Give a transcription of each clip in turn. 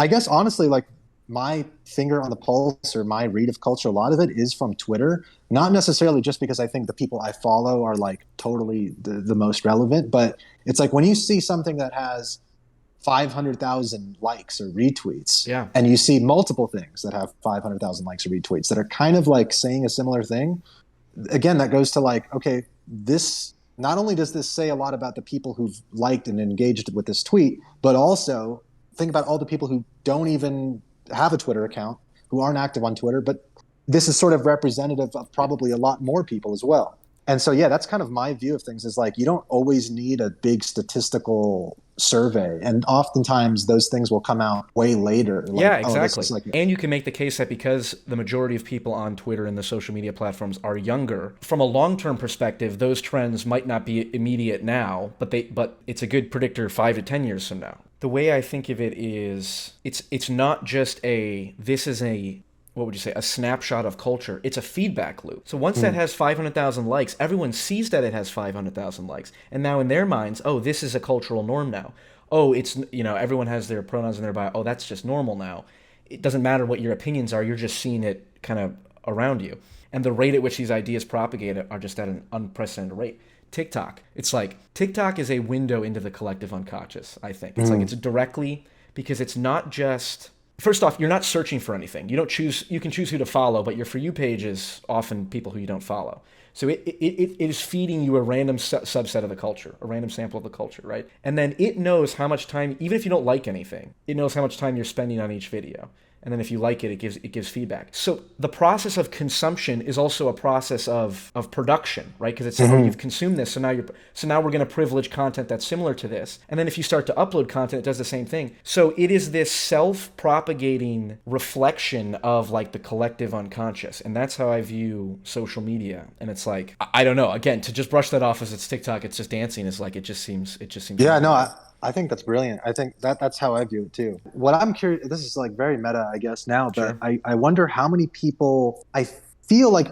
I guess honestly, like my finger on the pulse or my read of culture, a lot of it is from Twitter. Not necessarily just because I think the people I follow are like totally the most relevant, but it's like when you see something that has 500,000 likes or retweets, Yeah. and you see multiple things that have 500,000 likes or retweets that are kind of like saying a similar thing, again, that goes to like, okay, this not only does this say a lot about the people who've liked and engaged with this tweet, but also think about all the people who don't even have a Twitter account, who aren't active on Twitter, but this is sort of representative of probably a lot more people as well. And so, yeah, that's kind of my view of things is like you don't always need a big statistical survey. And oftentimes those things will come out way later. Yeah, Like, oh, this exactly. is like, And you can make the case that because the majority of people on Twitter and the social media platforms are younger, from a long-term perspective, those trends might not be immediate now, but it's a good predictor 5 to 10 years from now. The way I think of it is it's not just a this is a what would you say, a snapshot of culture. It's a feedback loop. So once that mm, has 500,000 likes, everyone sees that it has 500,000 likes. And now in their minds, oh, this is a cultural norm now. Oh, it's, everyone has their pronouns in their bio. Oh, that's just normal now. It doesn't matter what your opinions are. You're just seeing it kind of around you. And the rate at which these ideas propagate are just at an unprecedented rate. TikTok. It's like TikTok is a window into the collective unconscious, I think. It's like mm, it's directly because it's not just first off, you're not searching for anything. You can choose who to follow, but your For You page is often people who you don't follow. So it is feeding you a random subset of the culture, a random sample of the culture, right? And then it knows how much time, even if you don't like anything, it knows how much time you're spending on each video. And then if you like it, it gives feedback. So the process of consumption is also a process of production, right? Because it's saying, oh, mm-hmm. you've consumed this, so now we're going to privilege content that's similar to this. And then if you start to upload content, it does the same thing. So it is this self-propagating reflection of like the collective unconscious, and that's how I view social media. And it's like I don't know. Again, to just brush that off as it's TikTok, it's just dancing. Is like it just seems Yeah, no, normal. I think that's brilliant. I think that's how I view it too. What I'm curious, this is like very meta, I guess now, but Sure. I wonder how many people, I feel like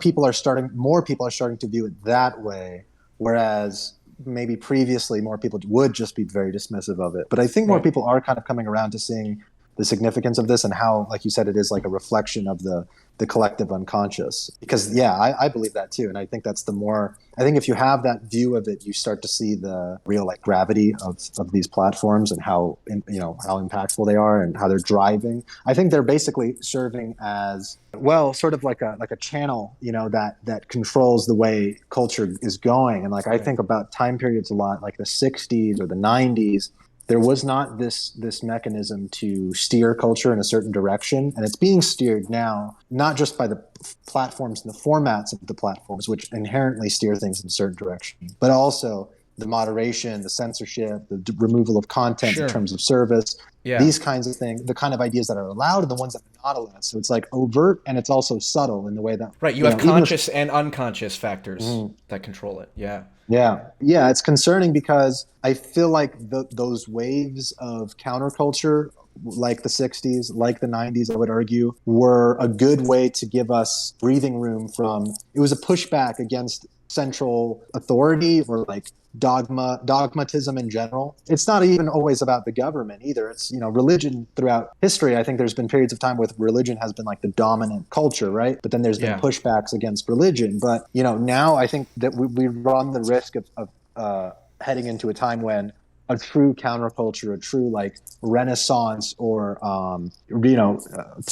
more people are starting to view it that way, whereas maybe previously more people would just be very dismissive of it. But I think more Right. people are kind of coming around to seeing the significance of this and how, like you said, it is like a reflection of the collective unconscious. Because yeah, I believe that too, and I think that's the more. I think if you have that view of it, you start to see the real like gravity of these platforms and how how impactful they are and how they're driving. I think they're basically serving as well, sort of like a channel, that controls the way culture is going. And like I Right. think about time periods a lot, like the '60s or the '90s, there was not this mechanism to steer culture in a certain direction, and it's being steered now not just by the platforms and the formats of the platforms, which inherently steer things in a certain direction, but also the moderation, the censorship, the removal of content, the Sure. terms of service, Yeah. these kinds of things, the kind of ideas that are allowed and the ones that are not allowed. So it's like overt and it's also subtle in the way that, Right. You have even if conscious and unconscious factors mm, that control it. Yeah. yeah, yeah, it's concerning because I feel like those waves of counterculture, like the '60s, like the '90s, I would argue, were a good way to give us breathing room from. It was a pushback against central authority or like dogmatism in general. It's not even always about the government either. It's religion throughout history. I think there's been periods of time where religion has been like the dominant culture, right? But then there's been Yeah. pushbacks against religion. But now I think that we run the risk of heading into a time when a true counterculture, a true like renaissance or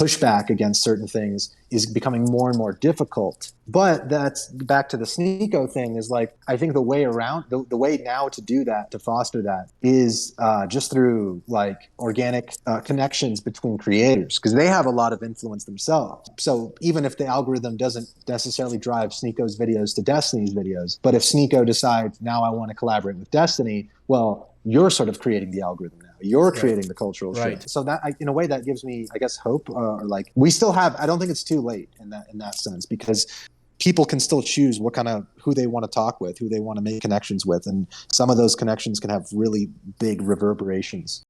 pushback against certain things is becoming more and more difficult. But that's back to the Sneeko thing. Is like I think the way around the way now to do that, to foster that, is just through like organic connections between creators, because they have a lot of influence themselves. So even if the algorithm doesn't necessarily drive Sneeko's videos to Destiny's videos, but if Sneeko decides now I want to collaborate with Destiny, well, you're sort of creating the algorithm now. You're Right. creating the cultural Right. shift. So that, in a way, that gives me, I guess, hope. Or like we still have. I don't think it's too late in that sense, because people can still choose who they want to talk with, who they want to make connections with, and some of those connections can have really big reverberations.